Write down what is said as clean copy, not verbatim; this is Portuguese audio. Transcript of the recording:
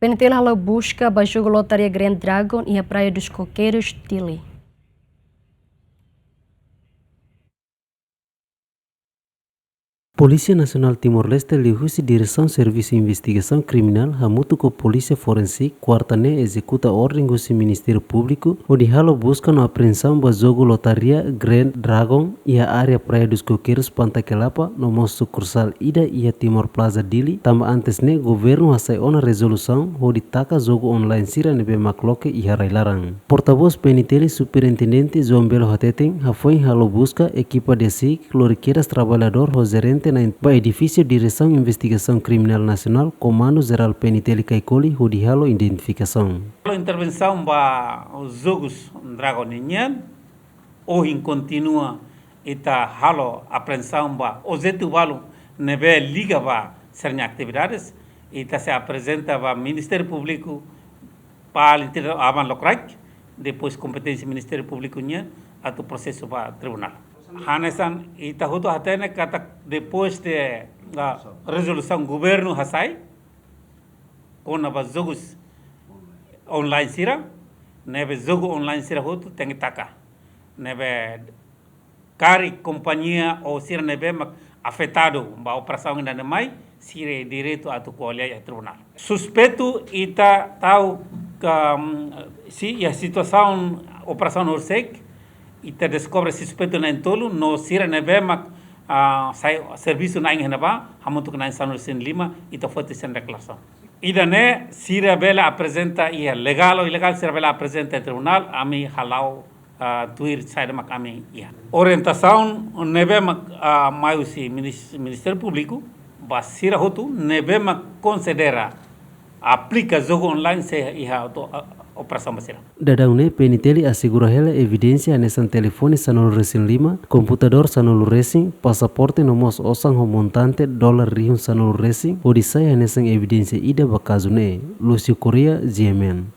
PNT hala busca baixo lotaria Grand Dragon e a Praia dos Coqueiros, Tili. Polícia Nacional Timor-Leste lihusi Direção Serviço Investigação Criminal hamutu com Polícia Forense quarta-ne executa ordem do Ministério Público onde halo busca na apreensão do jogo lotaria Grand Dragon e a área Praia dos Coqueiros Pantakelapa no moço sucursal Ida e a Timor Plaza Dili. Tamba antes ne governo hasai ona resolução onde taka jogo online sira nebe makloke e harai larang. Porta-voz PNT Superintendente João Belo Hateten hafoi halo busca equipa de SIC loriqueiras trabalhador gerente na edifício Direção Investigação Criminal Nacional Comando Geral PNT Caicoli halo identificação. A intervenção para os jogos Dragonian hoje continua esta halo apreensão para os etuvalos neve liga para serem atividades e se apresenta para o Ministério Público para o interior avan locraik depois competência Ministério Público nya atau processo para tribunal. Hanesan ita hutu hatene kata depois de resolução governo hasai com os jogos online sira neve jogo online sira hutu tem taka neve cari companhia ou sira neve afetado ba operação ainda mais sira direito a tu colher tribunal suspeito ita tahu se a situação operação orsec e te descobre suspeito na entolo no sira neve mak serviço na ingena ba hamutuk na insano sen lima ito foi sen declaração ida ne sira bela apresenta e legal ou ilegal sira bela apresenta tribunal ami halau tuir sair mak ami ia orientação neve mak mai usi Ministério Público ba sira hotu neve mak considera aplica jogo online se ia operação basira. Dadang PNT assegura ela evidência nessa telefone sanolo resin 5, computador sanolo resin, passaporte nomos osang montante $1 rihun sanolo resin, odisaya nessa evidência ida bakazu ne, Lucio Correa, GMN.